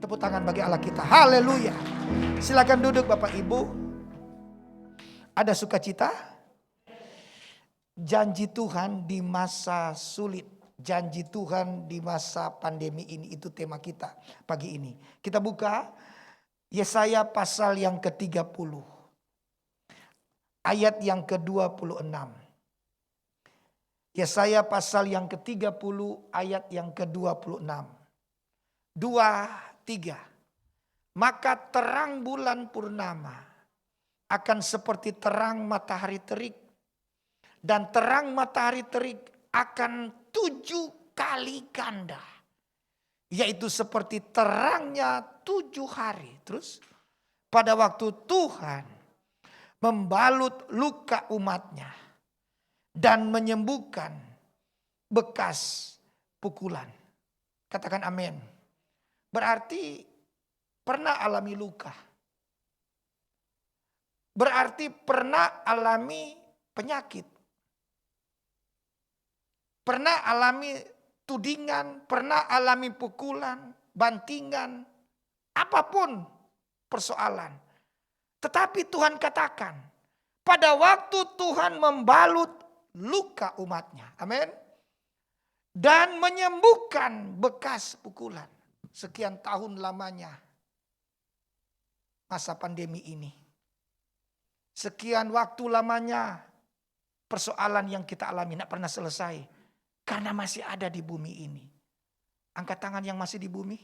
Tepuk tangan bagi Allah kita. Haleluya. Silakan duduk Bapak Ibu. Ada sukacita? Janji Tuhan di masa sulit. Janji Tuhan di masa pandemi ini. Itu tema kita pagi ini. Kita buka Yesaya pasal yang ke-30. Ayat yang ke-26. Yesaya pasal yang ke-30 ayat yang ke-26. 2, 3. Maka terang bulan purnama akan seperti terang matahari terik. Dan terang matahari terik akan 7 kali ganda. Yaitu seperti terangnya 7 hari. Terus pada waktu Tuhan membalut luka umatnya. Dan menyembuhkan bekas pukulan. Katakan amin. Berarti pernah alami luka. Berarti pernah alami penyakit. Pernah alami tudingan, pernah alami pukulan, bantingan, apapun persoalan. Tetapi Tuhan katakan, pada waktu Tuhan membalut luka umatnya. Amin. Dan menyembuhkan bekas pukulan. Sekian tahun lamanya masa pandemi ini. Sekian waktu lamanya persoalan yang kita alami tidak pernah selesai. Karena masih ada di bumi ini. Angkat tangan yang masih di bumi.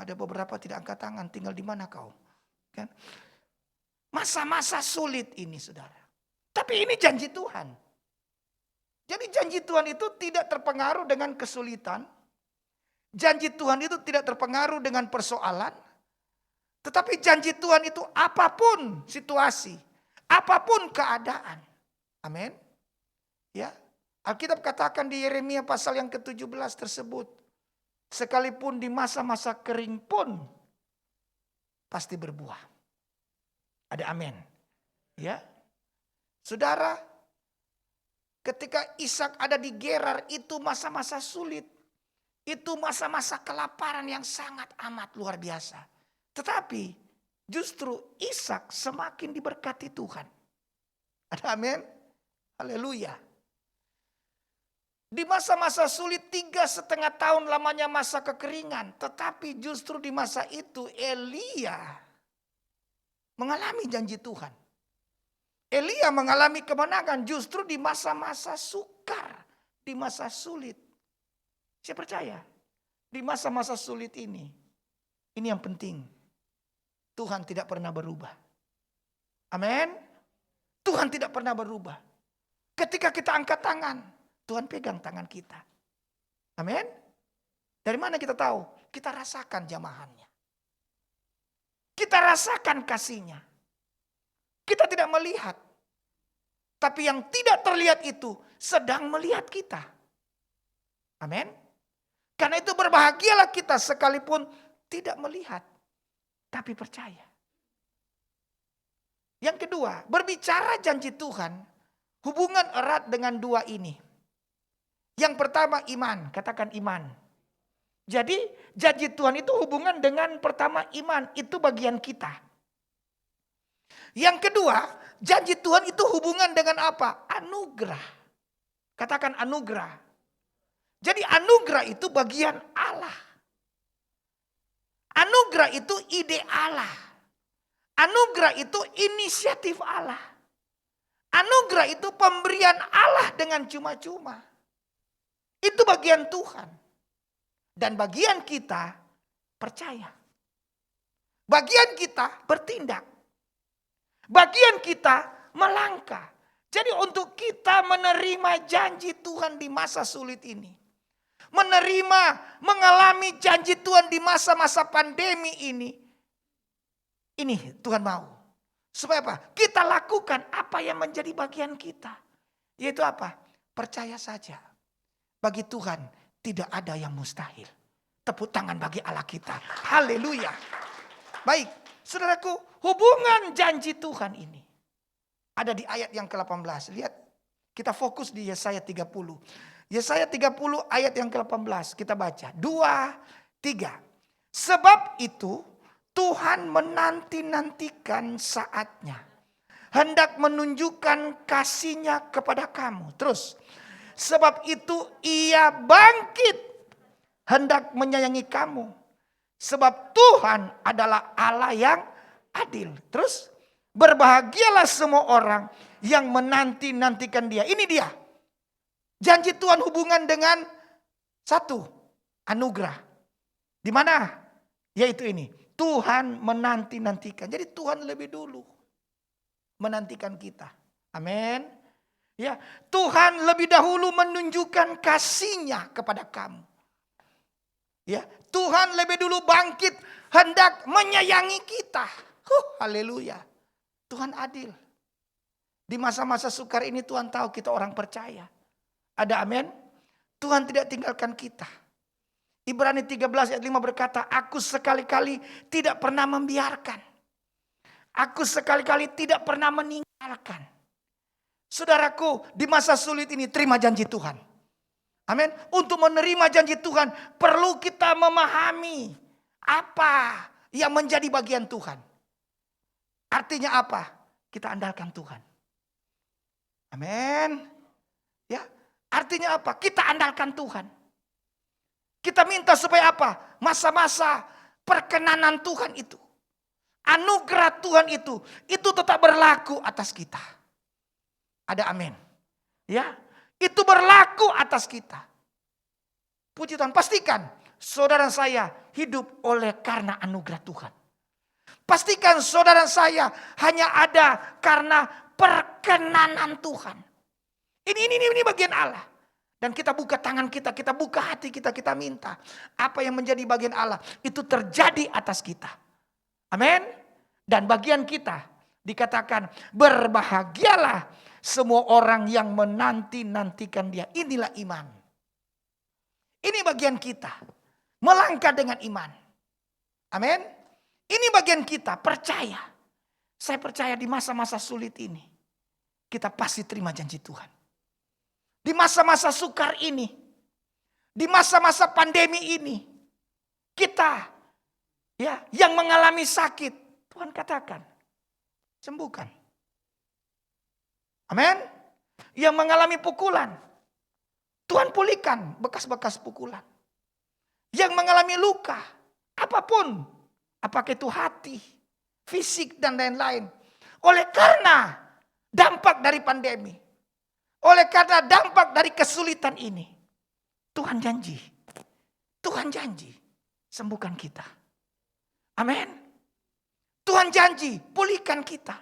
Ada beberapa tidak angkat tangan, tinggal di mana kau? Kan? Masa-masa sulit ini saudara. Tapi ini janji Tuhan. Jadi janji Tuhan itu tidak terpengaruh dengan kesulitan. Janji Tuhan itu tidak terpengaruh dengan persoalan. Tetapi janji Tuhan itu apapun situasi. Apapun keadaan. Amin. Ya. Alkitab katakan di Yeremia pasal yang ke-17 tersebut. Sekalipun di masa-masa kering pun pasti berbuah. Ada amin. Ya. Saudara, ketika Ishak ada di Gerar itu masa-masa sulit. Itu masa-masa kelaparan yang sangat amat luar biasa. Tetapi justru Ishak semakin diberkati Tuhan. Ada amin? Haleluya. Di masa-masa sulit 3,5 tahun lamanya masa kekeringan. Tetapi justru di masa itu Elia mengalami janji Tuhan. Elia mengalami kemenangan justru di masa-masa sukar. Di masa sulit. Saya percaya di masa-masa sulit ini yang penting. Tuhan tidak pernah berubah. Amin. Tuhan tidak pernah berubah. Ketika kita angkat tangan, Tuhan pegang tangan kita. Amin. Dari mana kita tahu? Kita rasakan jamahannya. Kita rasakan kasihnya. Kita tidak melihat. Tapi yang tidak terlihat itu sedang melihat kita. Amin. Karena itu berbahagialah kita sekalipun tidak melihat. Tapi percaya. Yang kedua, berbicara janji Tuhan. Hubungan erat dengan dua ini. Yang pertama iman. Katakan iman. Jadi janji Tuhan itu hubungan dengan pertama iman. Itu bagian kita. Yang kedua, janji Tuhan itu hubungan dengan apa? Anugerah. Katakan anugerah. Jadi anugerah itu bagian Allah. Anugerah itu ide Allah. Anugerah itu inisiatif Allah. Anugerah itu pemberian Allah dengan cuma-cuma. Itu bagian Tuhan. Dan bagian kita percaya. Bagian kita bertindak. Bagian kita melangkah. Jadi untuk kita menerima janji Tuhan di masa sulit ini. Menerima, mengalami janji Tuhan di masa-masa pandemi ini. Ini Tuhan mau. Supaya apa? Kita lakukan apa yang menjadi bagian kita. Yaitu apa? Percaya saja. Bagi Tuhan tidak ada yang mustahil. Tepuk tangan bagi Allah kita. Haleluya. Baik, saudaraku, hubungan janji Tuhan ini ada di ayat yang ke-18. Lihat, kita fokus di Yesaya 30. Yesaya 30 ayat yang ke-18 kita baca. 2, 3. Sebab itu Tuhan menanti-nantikan saatnya, hendak menunjukkan kasih-Nya kepada kamu. Terus, sebab itu Ia bangkit, hendak menyayangi kamu. Sebab Tuhan adalah Allah yang adil. Terus, berbahagialah semua orang yang menanti-nantikan Dia. Ini dia. Janji Tuhan hubungan dengan satu, anugerah. Di mana? Yaitu ini. Tuhan menanti-nantikan. Jadi Tuhan lebih dulu menantikan kita. Amin. Ya, Tuhan lebih dahulu menunjukkan kasih-Nya kepada kamu. Ya, Tuhan lebih dulu bangkit hendak menyayangi kita. Haleluya. Tuhan adil. Di masa-masa sukar ini Tuhan tahu kita orang percaya. Ada amin? Tuhan tidak tinggalkan kita. Ibrani 13 ayat 5 berkata, aku sekali-kali tidak pernah membiarkan. Aku sekali-kali tidak pernah meninggalkan. Saudaraku, di masa sulit ini terima janji Tuhan. Amin. Untuk menerima janji Tuhan perlu kita memahami apa yang menjadi bagian Tuhan. Artinya apa? Kita andalkan Tuhan. Amin. Ya, artinya apa? Kita andalkan Tuhan. Kita minta supaya apa? Masa-masa perkenanan Tuhan itu, anugerah Tuhan itu tetap berlaku atas kita. Ada amin. Ya, itu berlaku atas kita. Puji Tuhan, pastikan saudara saya hidup oleh karena anugerah Tuhan. Pastikan saudara saya hanya ada karena perkenanan Tuhan. Ini bagian Allah. Dan kita buka tangan kita buka hati kita minta. Apa yang menjadi bagian Allah itu terjadi atas kita. Amin. Dan bagian kita dikatakan berbahagialah semua orang yang menanti-nantikan Dia. Inilah iman. Ini bagian kita. Melangkah dengan iman. Amin. Ini bagian kita percaya. Saya percaya di masa-masa sulit ini kita pasti terima janji Tuhan. Di masa-masa sukar ini, di masa-masa pandemi ini, kita ya yang mengalami sakit, Tuhan katakan, sembuhkan. Amin. Yang mengalami pukulan, Tuhan pulihkan bekas-bekas pukulan. Yang mengalami luka, apapun, apakah itu hati, fisik dan lain-lain. Oleh karena dampak dari pandemi, oleh karena dampak dari kesulitan ini, Tuhan janji sembuhkan kita. Amin. Tuhan janji pulihkan kita.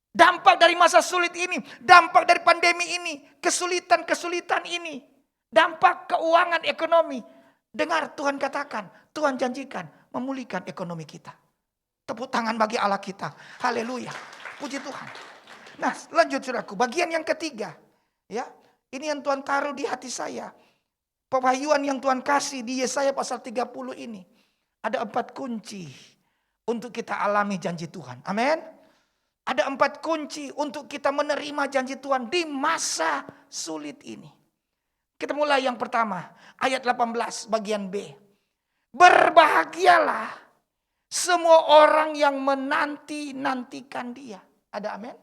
Dampak dari masa sulit ini, dampak dari pandemi ini, kesulitan ini, dampak keuangan ekonomi. Dengar Tuhan katakan, Tuhan janjikan memulihkan ekonomi kita. Tepuk tangan bagi Allah kita. Haleluya. Puji Tuhan. Nah, lanjut saudaraku, bagian yang ketiga. Ya, ini yang Tuhan taruh di hati saya. Pewahyuan yang Tuhan kasih di Yesaya pasal 30 ini. Ada 4 kunci untuk kita alami janji Tuhan. Amin. Ada 4 kunci untuk kita menerima janji Tuhan di masa sulit ini. Kita mulai yang pertama, ayat 18 bagian B. Berbahagialah semua orang yang menanti-nantikan Dia. Ada amin?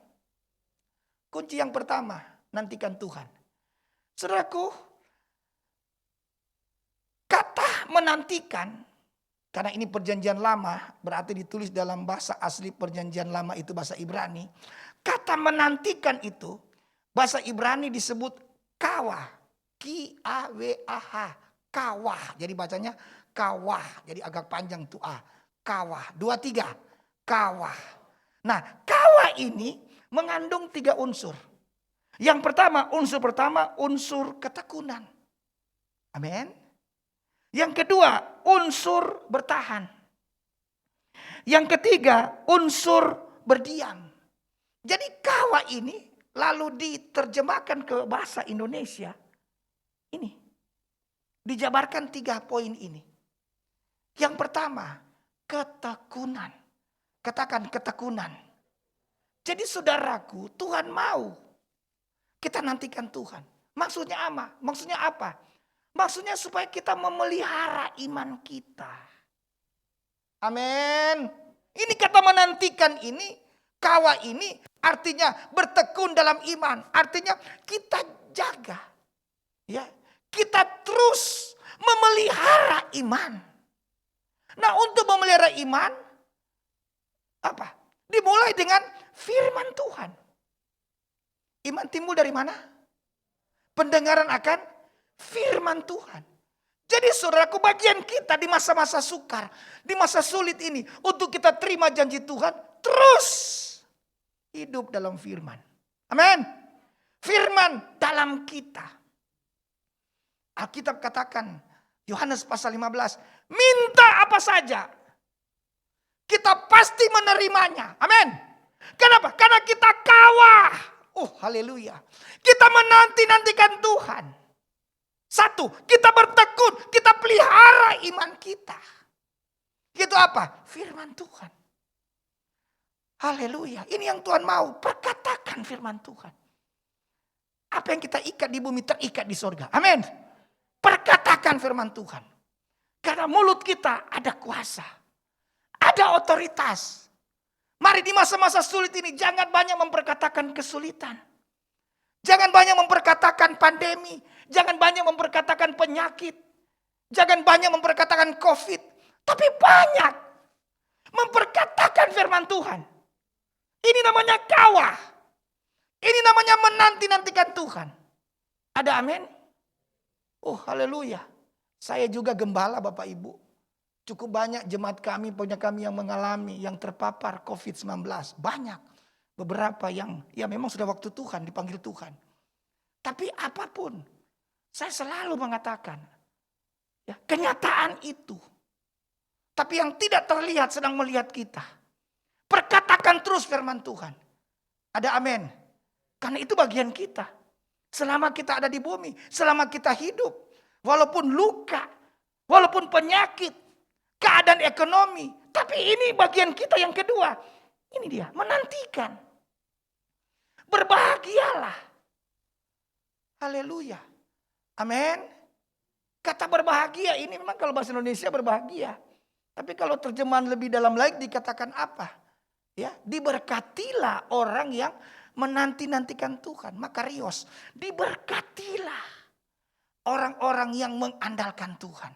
Kunci yang pertama, nantikan Tuhan. Saudaraku, kata menantikan, karena ini perjanjian lama, berarti ditulis dalam bahasa asli perjanjian lama itu bahasa Ibrani. Kata menantikan itu, bahasa Ibrani disebut kawah. K-A-W-A-H. Kawah. Jadi bacanya kawah. Jadi agak panjang tuh A. Kawah. 2, 3. Kawah. Nah, kawah ini mengandung 3 unsur. Yang pertama, unsur ketekunan. Amin. Yang kedua, unsur bertahan. Yang ketiga, unsur berdiam. Jadi kawah ini lalu diterjemahkan ke bahasa Indonesia. Ini. Dijabarkan 3 poin ini. Yang pertama, ketekunan. Katakan ketekunan. Jadi saudaraku, Tuhan mau kita nantikan Tuhan. Maksudnya apa? Maksudnya supaya kita memelihara iman kita. Amin. Ini kata menantikan ini, kawa ini artinya bertekun dalam iman. Artinya kita jaga. Ya, kita terus memelihara iman. Nah, untuk memelihara iman apa? Dimulai dengan firman Tuhan. Iman timbul dari mana? Pendengaran akan firman Tuhan. Jadi saudaraku, bagian kita di masa-masa sukar, di masa sulit ini, untuk kita terima janji Tuhan, terus hidup dalam firman. Amin. Firman dalam kita. Alkitab katakan, Yohanes pasal 15, minta apa saja, kita pasti menerimanya. Amin. Kenapa? Karena kita kawah. Oh, haleluya. Kita menanti-nantikan Tuhan. Satu, kita bertekun, kita pelihara iman kita. Itu apa? Firman Tuhan. Haleluya. Ini yang Tuhan mau. Perkatakan firman Tuhan. Apa yang kita ikat di bumi terikat di sorga. Amin. Perkatakan firman Tuhan. Karena mulut kita ada kuasa. Ada otoritas. Mari di masa-masa sulit ini jangan banyak memperkatakan kesulitan. Jangan banyak memperkatakan pandemi. Jangan banyak memperkatakan penyakit. Jangan banyak memperkatakan COVID. Tapi banyak memperkatakan firman Tuhan. Ini namanya kawah. Ini namanya menanti-nantikan Tuhan. Ada amin? Oh, haleluya. Saya juga gembala Bapak Ibu. Cukup banyak jemaat kami, punya kami yang mengalami, yang terpapar COVID-19. Banyak. Beberapa yang ya memang sudah waktu Tuhan, dipanggil Tuhan. Tapi apapun, saya selalu mengatakan, ya, kenyataan itu. Tapi yang tidak terlihat sedang melihat kita. Perkatakan terus firman Tuhan. Ada amin. Karena itu bagian kita. Selama kita ada di bumi, selama kita hidup. Walaupun luka, walaupun penyakit, keadaan ekonomi. Tapi ini bagian kita yang kedua. Ini dia, menantikan. Berbahagialah. Haleluya. Amin. Kata berbahagia ini memang kalau bahasa Indonesia berbahagia. Tapi kalau terjemahan lebih dalam lagi dikatakan apa? Ya, diberkatilah orang yang menanti-nantikan Tuhan. Makarios. Diberkatilah orang-orang yang mengandalkan Tuhan.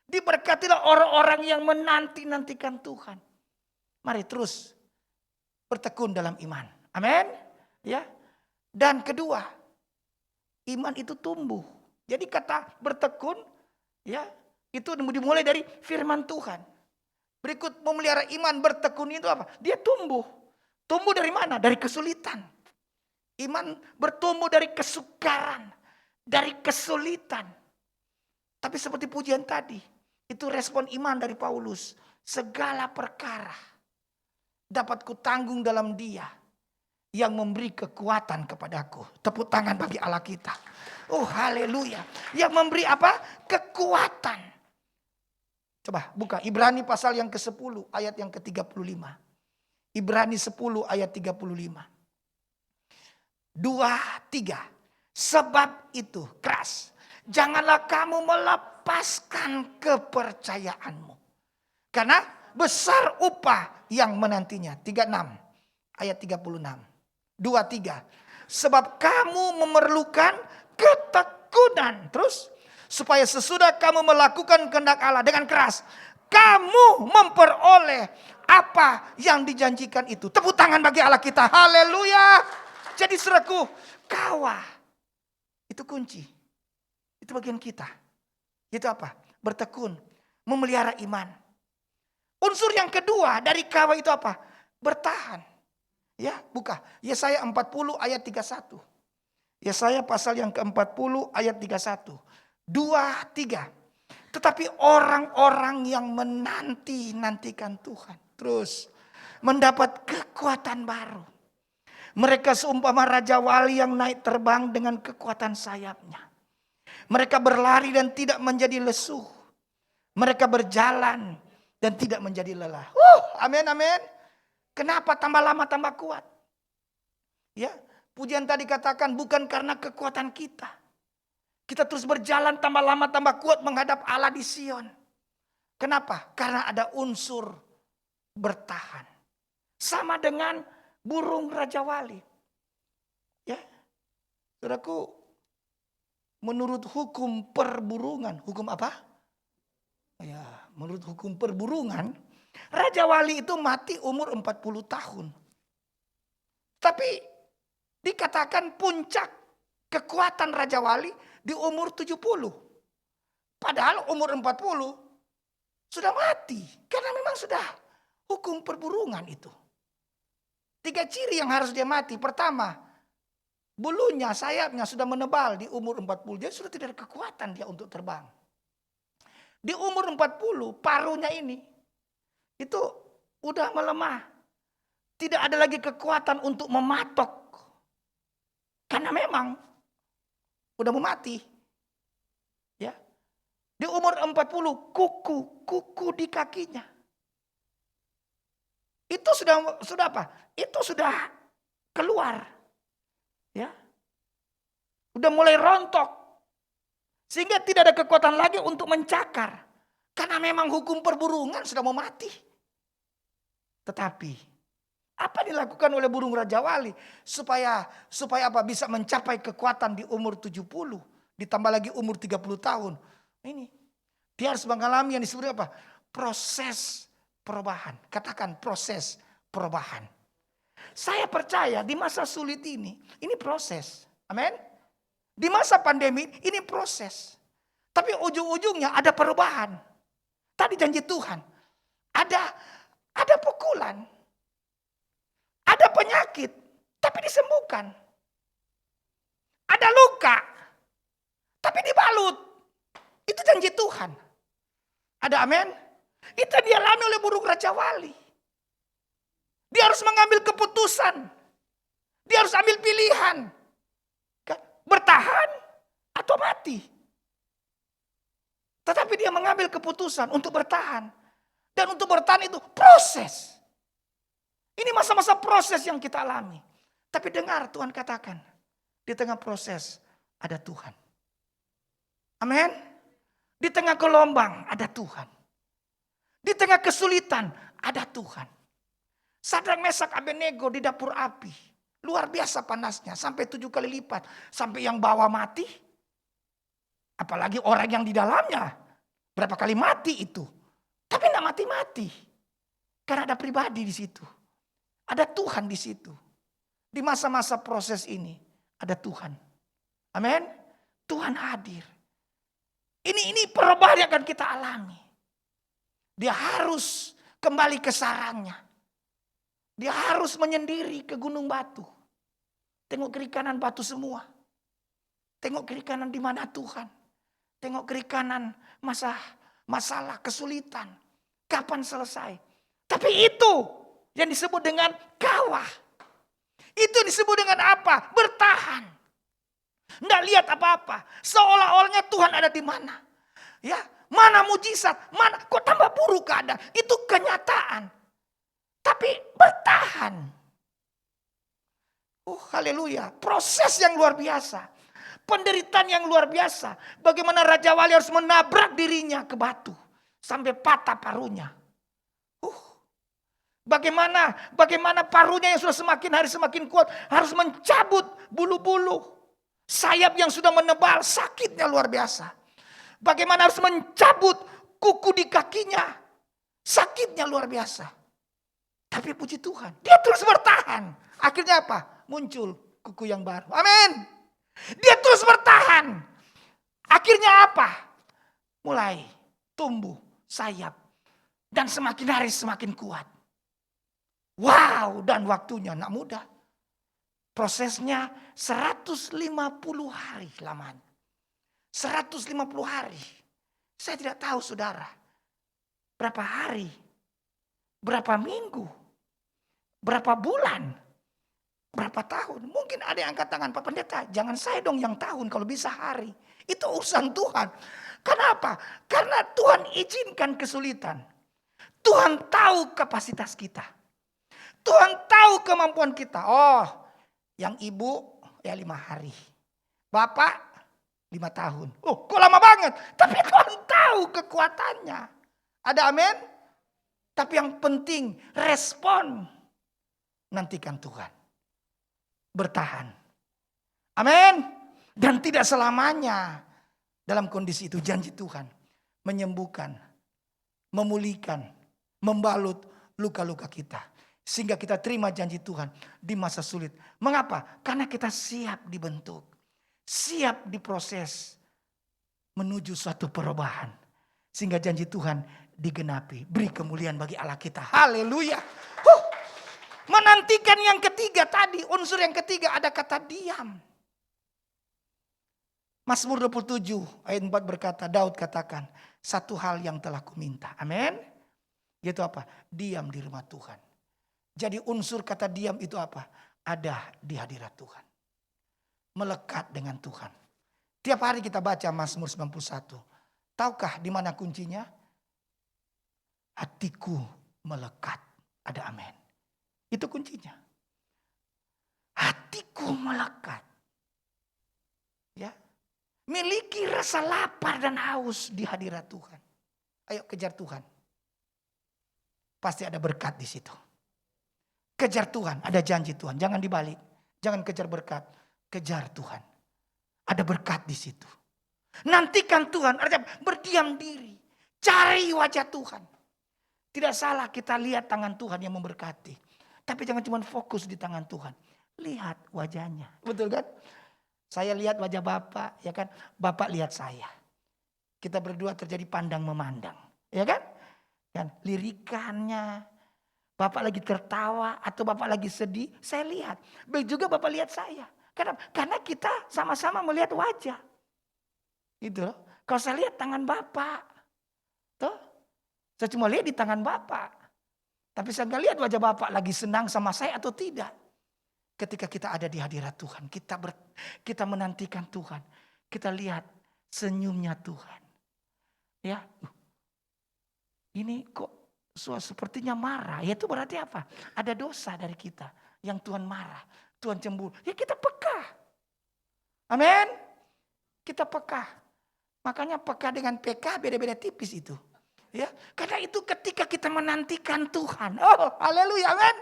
Diberkatilah orang-orang yang menanti-nantikan Tuhan. Mari terus bertekun dalam iman. Amin. Ya. Dan kedua, iman itu tumbuh. Jadi kata bertekun, ya, itu dimulai dari firman Tuhan. Berikut memelihara iman, bertekun itu apa? Dia tumbuh. Tumbuh dari mana? Dari kesulitan. Iman bertumbuh dari kesukaran, dari kesulitan. Tapi seperti pujian tadi, itu respon iman dari Paulus. Segala perkara dapat kutanggung dalam Dia yang memberi kekuatan kepadaku. Tepuk tangan bagi Allah kita. Oh, haleluya. Yang memberi apa? Kekuatan. Coba buka Ibrani pasal yang ke-10 ayat yang ke-35. Ibrani 10 ayat 35. 2-3. Sebab itu keras. Janganlah kamu melepaskan kepercayaanmu. Karena besar upah yang menantinya. 36 ayat 36. 2-3. Sebab kamu memerlukan ketekunan. Terus. Supaya sesudah kamu melakukan kehendak Allah dengan keras. Kamu memperoleh apa yang dijanjikan itu. Tepuk tangan bagi Allah kita. Haleluya. Jadi saudaraku, kawah. Itu kunci. Itu bagian kita. Itu apa? Bertekun. Memelihara iman. Unsur yang kedua dari kawah itu apa? Bertahan. Ya, buka. Yesaya 40 ayat 31. Yesaya pasal yang ke-40 ayat 31. 2-3. Tetapi orang-orang yang menanti-nantikan Tuhan. Terus mendapat kekuatan baru. Mereka seumpama Raja Wali yang naik terbang dengan kekuatan sayapnya. Mereka berlari dan tidak menjadi lesu. Mereka berjalan dan tidak menjadi lelah. Amin, amin. Kenapa tambah lama tambah kuat? Ya, pujian tadi katakan bukan karena kekuatan kita. Kita terus berjalan tambah lama tambah kuat menghadap Allah di Sion. Kenapa? Karena ada unsur bertahan. Sama dengan burung Raja Wali. Ya, saudaraku, menurut hukum perburungan, hukum apa? Ya, menurut hukum perburungan, Raja Wali itu mati umur 40 tahun. Tapi dikatakan puncak kekuatan Raja Wali di umur 70. Padahal umur 40 sudah mati. Karena memang sudah hukum perburungan itu. 3 ciri yang harus dia mati. Pertama, bulunya, sayapnya sudah menebal di umur 40. Dia sudah tidak ada kekuatan dia untuk terbang. Di umur 40, paruhnya ini itu udah melemah. Tidak ada lagi kekuatan untuk mematok. Karena memang udah mau mati. Ya. Di umur 40, kuku di kakinya. Itu sudah apa? Itu sudah keluar. Ya. Udah mulai rontok. Sehingga tidak ada kekuatan lagi untuk mencakar. Karena memang hukum perburungan sudah mau mati. Tetapi apa dilakukan oleh burung Raja Wali supaya apa? Bisa mencapai kekuatan di umur 70, ditambah lagi umur 30 tahun. Ini dia harus mengalami yang disebut apa? Proses perubahan. Katakan proses perubahan. Saya percaya di masa sulit ini proses. Amin. Di masa pandemi ini proses. Tapi ujung-ujungnya ada perubahan. Tadi janji Tuhan. Ada pukulan. Ada penyakit. Tapi disembuhkan. Ada luka. Tapi dibalut. Itu janji Tuhan. Ada amin? Itu dialami oleh burung Raja Wali. Dia harus mengambil keputusan. Dia harus ambil pilihan. Bertahan atau mati. Tetapi dia mengambil keputusan untuk bertahan. Dan untuk bertahan itu proses. Ini masa-masa proses yang kita alami. Tapi dengar Tuhan katakan. Di tengah proses ada Tuhan. Amin. Di tengah gelombang ada Tuhan. Di tengah kesulitan ada Tuhan. Sadrak, Mesak, Abednego di dapur api. Luar biasa panasnya, sampai 7 kali lipat. Sampai yang bawah mati. Apalagi orang yang di dalamnya. Berapa kali mati itu. Tapi tidak mati-mati. Karena ada pribadi di situ. Ada Tuhan di situ. Di masa-masa proses ini ada Tuhan. Amin. Tuhan hadir. Ini perubahan yang akan kita alami. Dia harus kembali ke sarangnya. Dia harus menyendiri ke gunung batu. Tengok kiri kanan batu semua. Tengok kiri kanan di mana Tuhan. Tengok kiri kanan masalah, kesulitan. Kapan selesai. Tapi itu yang disebut dengan kawah. Itu disebut dengan apa? Bertahan. Nggak lihat apa-apa. Seolah-olahnya Tuhan ada di mana. Ya, mana mujizat, mana kok tambah buruk keadaan. Itu kenyataan. Tapi bertahan. Haleluya. Proses yang luar biasa. Penderitaan yang luar biasa. Bagaimana Raja Wali harus menabrak dirinya ke batu. Sampai patah paruhnya. Bagaimana paruhnya yang sudah semakin hari semakin kuat. Harus mencabut bulu-bulu. Sayap yang sudah menebal. Sakitnya luar biasa. Bagaimana harus mencabut kuku di kakinya. Sakitnya luar biasa. Tapi puji Tuhan, dia terus bertahan. Akhirnya apa? Muncul kuku yang baru. Amin. Dia terus bertahan. Akhirnya apa? Mulai tumbuh sayap. Dan semakin hari semakin kuat. Wow, dan waktunya nak mudah. Prosesnya 150 hari lamanya. 150 hari. Saya tidak tahu saudara. Berapa hari? Berapa minggu? Berapa bulan? Berapa tahun? Mungkin ada yang angkat tangan, Pak Pendeta, jangan saya dong yang tahun, kalau bisa hari. Itu urusan Tuhan. Kenapa? Karena Tuhan izinkan kesulitan. Tuhan tahu kapasitas kita. Tuhan tahu kemampuan kita. Oh, yang ibu ya 5 hari. Bapak 5 tahun. Oh, kok lama banget. Tapi Tuhan tahu kekuatannya. Ada amin? Tapi yang penting respon. Nantikan Tuhan. Bertahan. Amin. Dan tidak selamanya dalam kondisi itu janji Tuhan menyembuhkan, memulihkan, membalut luka-luka kita. Sehingga kita terima janji Tuhan di masa sulit. Mengapa? Karena kita siap dibentuk. Siap diproses menuju suatu perubahan. Sehingga janji Tuhan digenapi. Beri kemuliaan bagi Allah kita. Haleluya. Menantikan yang ketiga tadi. Unsur yang ketiga ada kata diam. Mazmur 27 ayat 4 berkata, Daud katakan, satu hal yang telah kuminta. Amin. Yaitu apa? Diam di rumah Tuhan. Jadi unsur kata diam itu apa? Ada di hadirat Tuhan. Melekat dengan Tuhan. Tiap hari kita baca Mazmur 91. Tahukah di mana kuncinya? Hatiku melekat. Ada amin. Itu kuncinya. Hatiku melekat. Ya. Miliki rasa lapar dan haus di hadirat Tuhan. Ayo kejar Tuhan. Pasti ada berkat di situ. Kejar Tuhan, ada janji Tuhan. Jangan dibalik. Jangan kejar berkat. Kejar Tuhan. Ada berkat di situ. Nantikan Tuhan, artinya berdiam diri. Cari wajah Tuhan. Tidak salah kita lihat tangan Tuhan yang memberkati. Tapi jangan cuma fokus di tangan Tuhan. Lihat wajahnya. Betul kan? Saya lihat wajah Bapak, ya kan? Bapak lihat saya. Kita berdua terjadi pandang memandang. Ya kan? Kan lirikannya. Bapak lagi tertawa atau Bapak lagi sedih, saya lihat. Begitu juga Bapak lihat saya. Karena kita sama-sama melihat wajah. Gitu loh. Kalau saya lihat tangan Bapak. Tuh. Saya cuma lihat di tangan Bapak. Tapi saya nggak lihat wajah Bapak lagi senang sama saya atau tidak. Ketika kita ada di hadirat Tuhan, kita menantikan Tuhan, kita lihat senyumnya Tuhan. Ya, ini kok sepertinya marah. Ya itu berarti apa? Ada dosa dari kita yang Tuhan marah, Tuhan cemburu. Ya kita peka. Amin. Kita peka. Makanya peka dengan PK beda-beda tipis itu. Ya, karena itu ketika kita menantikan Tuhan. Oh, haleluya, amin.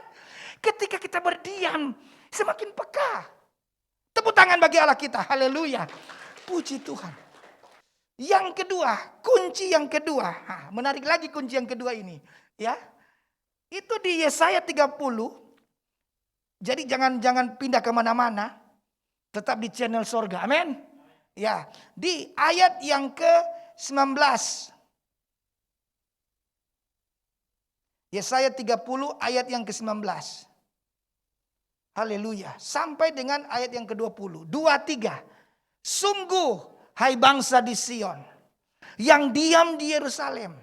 Ketika kita berdiam, semakin peka. Tepuk tangan bagi Allah kita. Haleluya. Puji Tuhan. Yang kedua, kunci yang kedua. Menarik lagi kunci yang kedua ini. Ya. Itu di Yesaya 30. Jadi jangan pindah kemana-mana. Tetap di channel sorga. Amin. Ya. Di ayat yang ke-19. Yesaya 30 ayat yang ke-19. Haleluya. Sampai dengan ayat yang ke-20. 2-3. Sungguh hai bangsa di Sion. Yang diam di Yerusalem.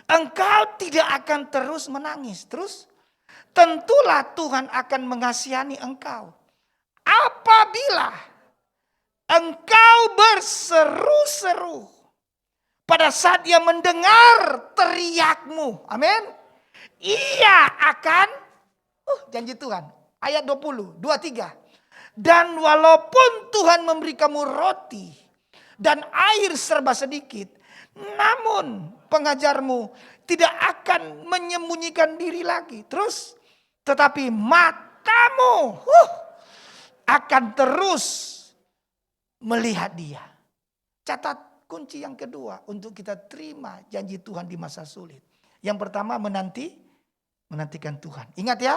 Engkau tidak akan terus menangis. Terus. Tentulah Tuhan akan mengasihani engkau. Apabila engkau berseru-seru. Pada saat dia mendengar teriakmu. Amin. Ia akan. Janji Tuhan. Ayat 20, 23. Dan walaupun Tuhan memberi kamu roti dan air serba sedikit, namun pengajarmu tidak akan menyembunyikan diri lagi. Terus, tetapi matamu akan terus melihat dia. Catat kunci yang kedua untuk kita terima janji Tuhan di masa sulit. Yang pertama menantikan Tuhan. Ingat ya.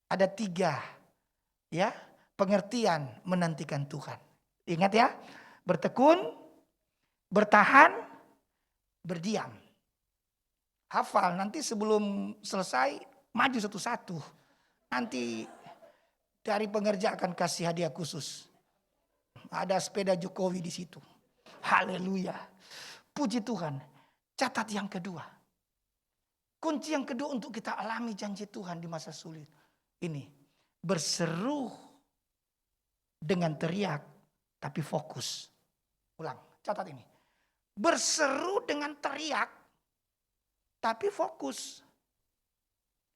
Ada 3 ya pengertian menantikan Tuhan. Ingat ya, bertekun, bertahan, berdiam. Hafal nanti sebelum selesai maju satu-satu. Nanti dari pengerja akan kasih hadiah khusus. Ada sepeda Jokowi di situ. Haleluya. Puji Tuhan. Catat yang kedua. Kunci yang kedua untuk kita alami janji Tuhan di masa sulit. Ini, berseru dengan teriak, tapi fokus. Ulang, catat ini. Berseru dengan teriak, tapi fokus.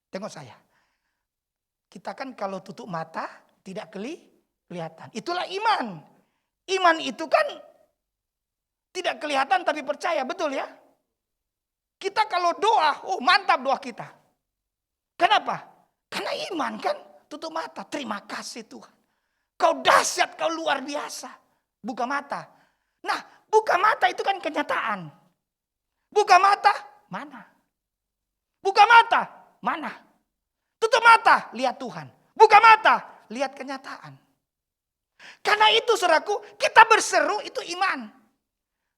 Tengok saya. Kita kan kalau tutup mata, tidak kelihatan. Itulah iman. Iman itu kan tidak kelihatan tapi percaya, betul ya? Kita kalau doa, oh mantap doa kita. Kenapa? Karena iman kan, tutup mata. Terima kasih Tuhan. Kau dahsyat, kau luar biasa. Buka mata. Nah, buka mata itu kan kenyataan. Buka mata, mana? Buka mata, mana? Tutup mata, lihat Tuhan. Buka mata, lihat kenyataan. Karena itu saudaraku, kita berseru itu iman.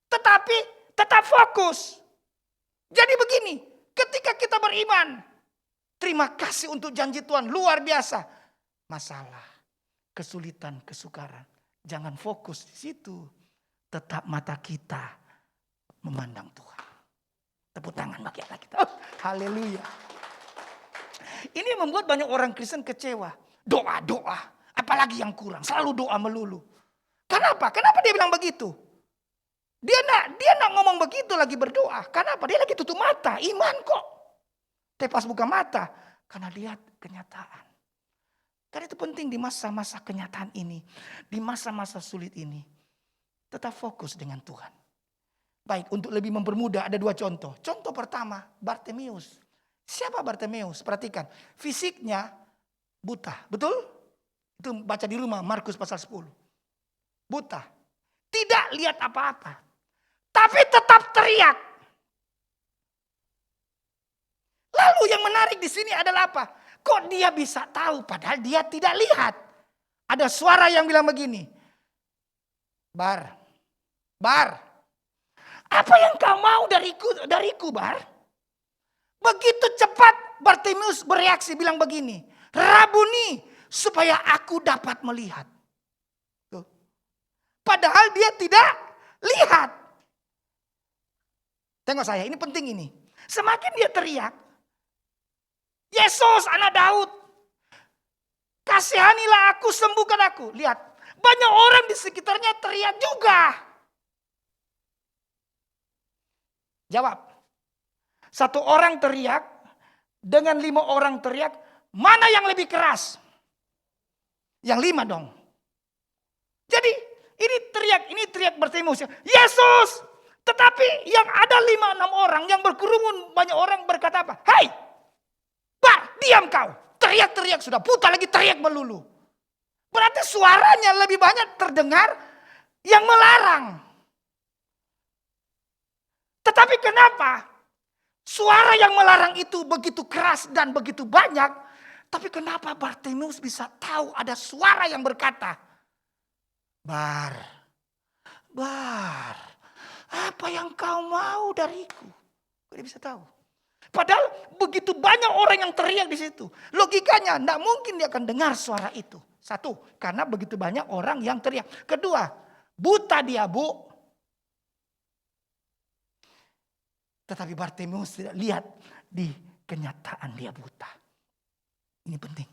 Tetapi tetap fokus. Jadi begini, ketika kita beriman, terima kasih untuk janji Tuhan, luar biasa. Masalah, kesulitan, kesukaran. Jangan fokus di situ. Tetap mata kita memandang Tuhan. Tepuk tangan bagi Allah kita. Oh, haleluya. Ini membuat banyak orang Kristen kecewa. Doa. Apalagi yang kurang. Selalu doa melulu. Kenapa? Kenapa dia bilang begitu? Dia nak ngomong begitu lagi berdoa. Kenapa? Dia lagi tutup mata. Iman kok. Tapi pas buka mata. Karena lihat kenyataan. Karena itu penting di masa-masa kenyataan ini. Di masa-masa sulit ini. Tetap fokus dengan Tuhan. Baik, untuk lebih mempermudah ada 2 contoh. Contoh pertama, Bartimeus. Siapa Bartimeus? Perhatikan. Fisiknya buta. Betul? Itu baca di rumah Markus pasal 10. Buta. Tidak lihat apa-apa. Tapi tetap teriak. Lalu yang menarik di sini adalah apa? Kok dia bisa tahu padahal dia tidak lihat? Ada suara yang bilang begini. Bar. Apa yang kau mau dariku Bar? Begitu cepat Bartimeus bereaksi bilang begini. Rabuni, supaya aku dapat melihat. Tuh. Padahal dia tidak lihat. Tengok saya, ini penting ini. Semakin dia teriak, Yesus anak Daud, kasihanilah aku, sembuhkan aku. Lihat, banyak orang di sekitarnya teriak juga. Jawab. 1 orang teriak, dengan 5 orang teriak, mana yang lebih keras? Yang 5 dong. Jadi ini teriak Bartimeus. Yesus! Tetapi yang ada 5-6 orang yang berkerumun, banyak orang berkata apa? Hai, Bar, diam kau. Teriak-teriak sudah buta lagi teriak melulu. Berarti suaranya lebih banyak terdengar yang melarang. Tetapi kenapa? Suara yang melarang itu begitu keras dan begitu banyak. Tapi kenapa Bartimeus bisa tahu ada suara yang berkata, Bar, apa yang kau mau dariku? Dia bisa tahu. Padahal begitu banyak orang yang teriak di situ. Logikanya tidak mungkin dia akan dengar suara itu. 1, karena begitu banyak orang yang teriak. 2, buta dia Bu. Tetapi Bartimeus tidak lihat di kenyataan dia buta. Ini penting.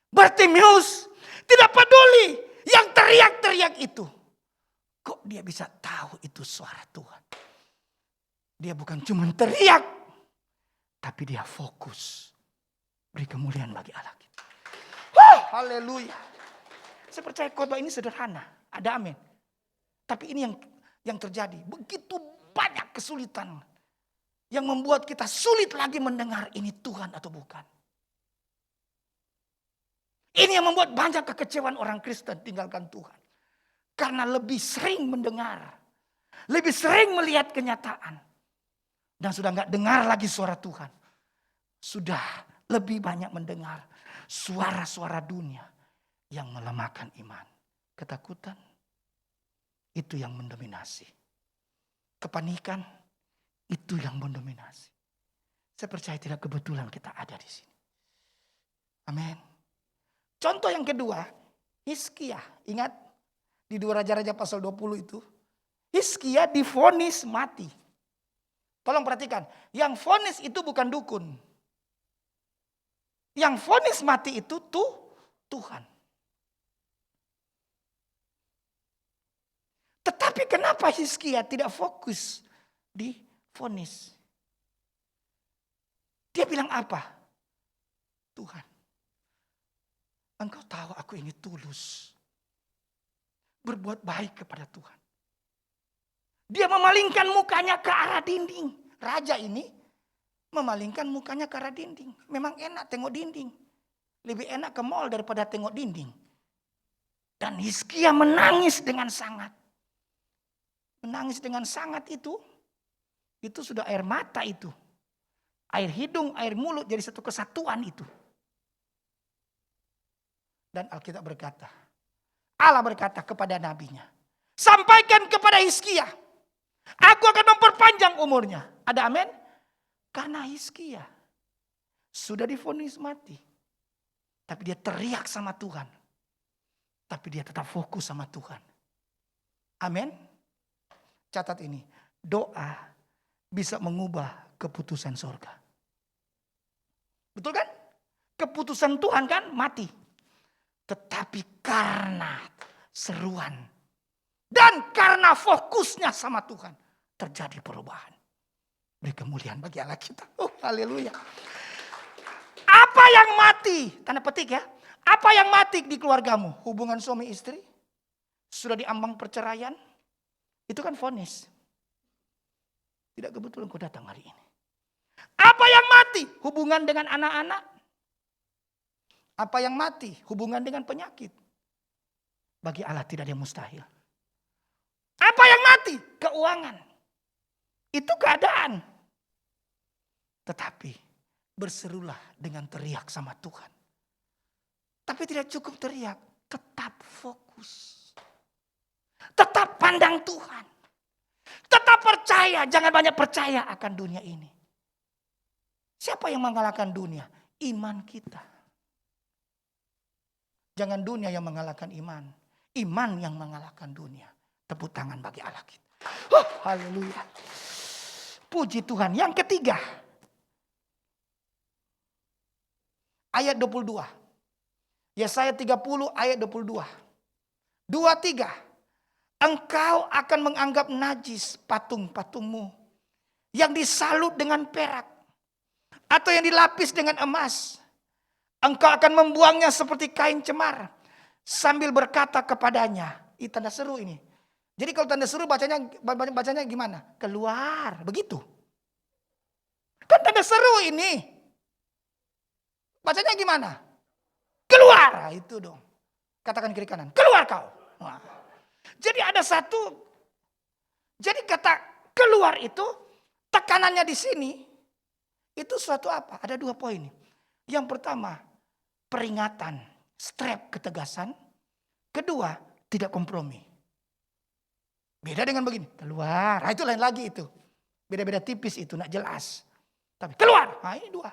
Bartimeus tidak peduli yang teriak-teriak itu. Kok dia bisa tahu itu suara Tuhan? Dia bukan cuma teriak, tapi dia fokus. Beri kemuliaan bagi Allah kita. Haleluya. Saya percaya khotbah ini sederhana. Ada amin. Tapi ini yang terjadi. Begitu banyak kesulitan. Yang membuat kita sulit lagi mendengar ini Tuhan atau bukan. Ini yang membuat banyak kekecewaan orang Kristen tinggalkan Tuhan. Karena lebih sering mendengar. Lebih sering melihat kenyataan. Dan sudah gak dengar lagi suara Tuhan. Sudah lebih banyak mendengar suara-suara dunia yang melemahkan iman. Ketakutan itu yang mendominasi. Kepanikan itu yang mendominasi. Saya percaya tidak kebetulan kita ada di sini. Amin. Contoh yang kedua, Hizkia. Ingat di 2 Raja-Raja pasal 20 itu. Hizkia divonis mati. Tolong perhatikan, yang vonis itu bukan dukun. Yang vonis mati itu Tuhan. Tetapi kenapa Hizkia tidak fokus di vonis? Dia bilang apa? Tuhan, Engkau tahu aku ini tulus. Berbuat baik kepada Tuhan. Dia memalingkan mukanya ke arah dinding. raja ini memalingkan mukanya ke arah dinding. Memang enak tengok dinding. Lebih enak ke mall daripada tengok dinding. Dan Hizkia menangis dengan sangat. Menangis dengan sangat itu sudah air mata itu. Air hidung, air mulut jadi satu kesatuan itu. Dan Alkitab berkata, Allah berkata kepada nabinya, sampaikan kepada Hizkia, aku akan memperpanjang umurnya. Ada amin? Karena Hizkia sudah divonis mati. Tapi dia teriak sama Tuhan. Tapi dia tetap fokus sama Tuhan. Amin. Catat ini, doa bisa mengubah keputusan surga. Betul kan? Keputusan Tuhan kan mati. Tetapi karena seruan dan karena fokusnya sama Tuhan, terjadi perubahan. Beri kemuliaan bagi Allah kita. Oh, haleluya. Apa yang mati? Tanda petik ya. Apa yang mati di keluargamu? Hubungan suami istri? Sudah diambang perceraian? Itu kan vonis. Tidak kebetulan kau datang hari ini. Apa yang mati? Hubungan dengan anak-anak? Apa yang mati? Hubungan dengan penyakit? Bagi Allah tidak ada yang mustahil. Apa yang mati? Keuangan. Itu keadaan. Tetapi berserulah dengan teriak sama Tuhan. Tapi tidak cukup teriak, tetap fokus. Tetap pandang Tuhan. Tetap percaya, jangan banyak percaya akan dunia ini. Siapa yang mengalahkan dunia? Iman kita. Jangan dunia yang mengalahkan iman. Iman yang mengalahkan dunia. Tepuk tangan bagi Allah kita. Oh, haleluya. Puji Tuhan. Yang ketiga. Ayat 22. Yesaya 30 ayat 22. 23. Engkau akan menganggap najis patung-patungmu yang disalut dengan perak atau yang dilapis dengan emas. Engkau akan membuangnya seperti kain cemar sambil berkata kepadanya. Ini tanda seru ini. Jadi kalau tanda seru bacanya gimana? Keluar, begitu. Kan tanda seru ini. Bacanya gimana? Keluar, itu dong. Katakan kiri kanan, keluar kau. Wah. Jadi ada satu, jadi kata keluar itu tekanannya di sini itu suatu apa? Ada 2 poin. Yang pertama, peringatan, strap ketegasan. Kedua, tidak kompromi. Beda dengan begini, keluar. Nah, itu lain lagi itu. Beda-beda tipis itu, nak jelas. Tapi keluar, nah ini 2.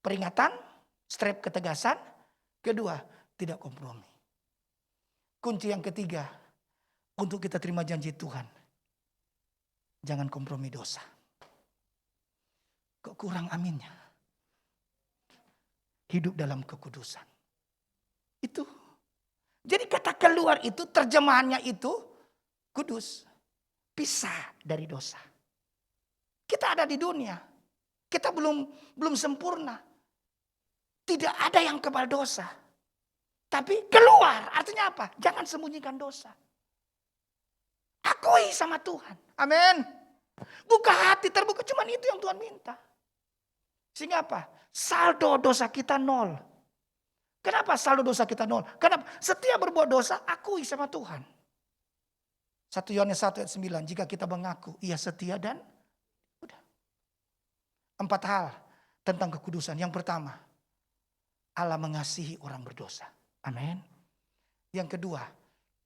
Peringatan, strap ketegasan. Kedua, tidak kompromi. Kunci yang ketiga, untuk kita terima janji Tuhan. Jangan kompromi dosa. Kok kurang aminnya? Hidup dalam kekudusan. Itu. Jadi kata keluar itu terjemahannya itu kudus. Pisah dari dosa. Kita ada di dunia. Kita belum sempurna. Tidak ada yang kebal dosa. Tapi keluar artinya apa? Jangan sembunyikan dosa. Akui sama Tuhan. Amin. Buka hati terbuka. Cuman itu yang Tuhan minta. Sehingga apa? Saldo dosa kita 0. Kenapa saldo dosa kita 0? Karena setiap berbuat dosa akui sama Tuhan. 1 Yohanes 1 ayat 9. Jika kita mengaku ia setia dan udah. 4 hal tentang kekudusan. Yang pertama, Allah mengasihi orang berdosa. Amin. Yang kedua,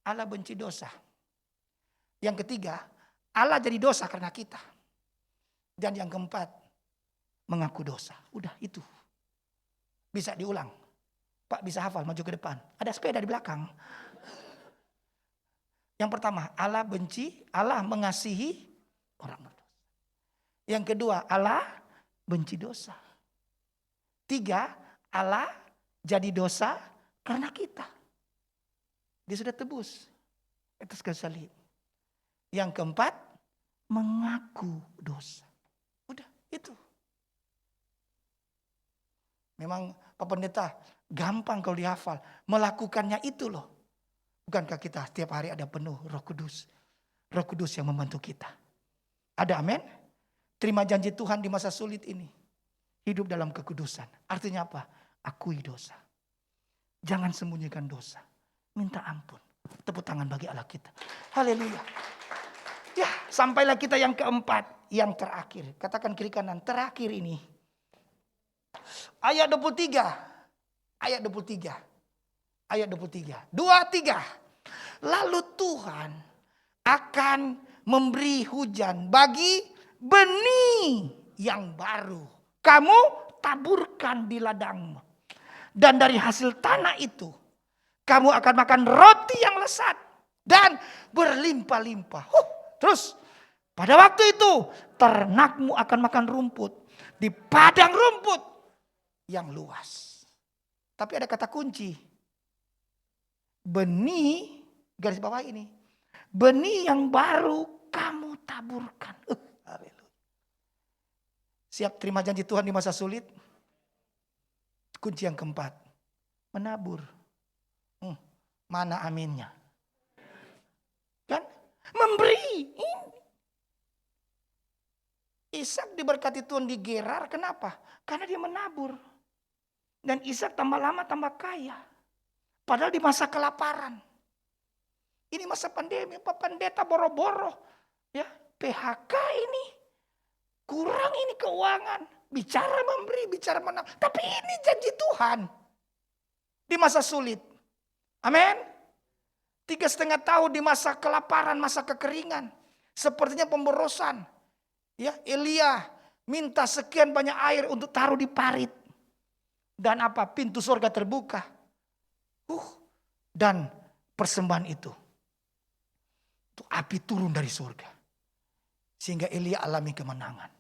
Allah benci dosa. Yang ketiga, Allah jadi dosa karena kita. Dan yang keempat, mengaku dosa. Udah itu. Bisa diulang. Pak bisa hafal maju ke depan. Ada sepeda di belakang. Yang pertama, Allah mengasihi orang berdosa. Yang kedua, Allah benci dosa. 3, Allah jadi dosa karena kita. Dia sudah tebus. Atas kayu salib. Yang keempat, mengaku dosa. Udah, itu. Memang Pak Pendeta gampang kalau dihafal. Melakukannya itu loh. Bukankah kita setiap hari ada penuh Roh Kudus. Roh Kudus yang membantu kita. Ada amin? Terima janji Tuhan di masa sulit ini. Hidup dalam kekudusan. Artinya apa? Akui dosa. Jangan sembunyikan dosa. Minta ampun. Tepuk tangan bagi Allah kita. Haleluya. Ya, sampailah kita yang keempat. Yang terakhir. Katakan kiri kanan. Terakhir ini. Ayat 23. Ayat 23. Ayat 23. 2, 3. Lalu Tuhan akan memberi hujan bagi benih yang baru. Kamu taburkan di ladangmu. Dan dari hasil tanah itu, kamu akan makan roti yang lezat dan berlimpah-limpah. Terus, pada waktu itu, ternakmu akan makan rumput di padang rumput yang luas. Tapi ada kata kunci. Benih, garis bawah ini. Benih yang baru kamu taburkan. Siap terima janji Tuhan di masa sulit? Kunci yang keempat. Menabur. Mana aminnya? Kan? Memberi. Ishak diberkati Tuhan di Gerar. Kenapa? Karena dia menabur. Dan Ishak tambah lama tambah kaya. Padahal di masa kelaparan. Ini masa pandemi. Pak pendeta boro-boro. Ya, PHK ini. Kurang ini keuangan. Bicara memberi, bicara menabur. Tapi ini janji Tuhan. Di masa sulit. Amin. 3,5 tahun di masa kelaparan, masa kekeringan. Sepertinya pemborosan. Ya, Elia minta sekian banyak air untuk taruh di parit. Dan apa? Pintu surga terbuka. Dan persembahan itu. Api turun dari surga. Sehingga Elia alami kemenangan.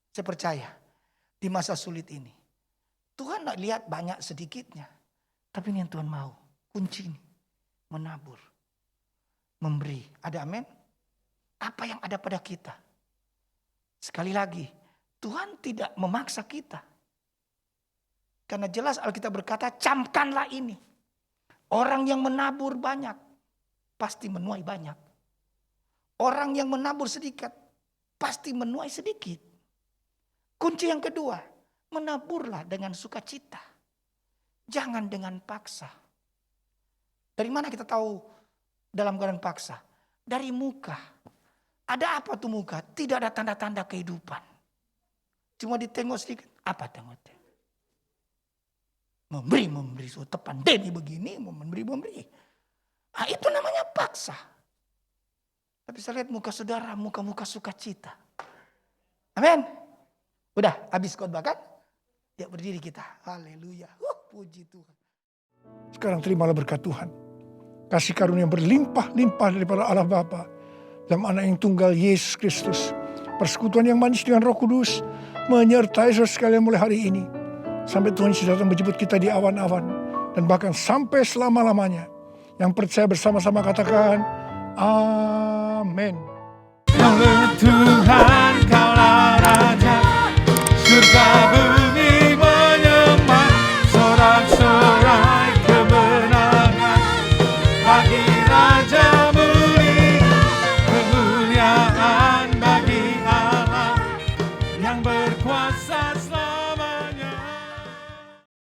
Saya percaya di masa sulit ini. Tuhan tidak lihat banyak sedikitnya. Tapi ini yang Tuhan mau. Kunci ini. Menabur. Memberi. Ada amin? Apa yang ada pada kita? Sekali lagi. Tuhan tidak memaksa kita. Karena jelas Alkitab berkata camkanlah ini. Orang yang menabur banyak. Pasti menuai banyak. Orang yang menabur sedikit. Pasti menuai sedikit. Kunci yang kedua, menaburlah dengan sukacita. Jangan dengan paksa. Dari mana kita tahu dalam keadaan paksa? Dari muka. Ada apa tuh muka? Tidak ada tanda-tanda kehidupan. Cuma ditengok sedikit. Apa tengok? Memberi. So, tepan deni begini, memberi. Nah, itu namanya paksa. Tapi saya lihat muka saudara, muka-muka sukacita. Amin. Udah habis khotbah kan? Ya berdiri kita. Haleluya. Puji Tuhan. Sekarang terimalah berkat Tuhan. Kasih karunia berlimpah-limpah daripada Allah Bapa. Dalam anak yang tunggal Yesus Kristus. Persekutuan yang manis dengan Roh Kudus. Menyertai saudara sekalian mulai hari ini. Sampai Tuhan Yesus datang menjemput kita di awan-awan. Dan bahkan sampai selama-lamanya. Yang percaya bersama-sama katakan. Amin. Tuhan kaulah Raja surga bumi.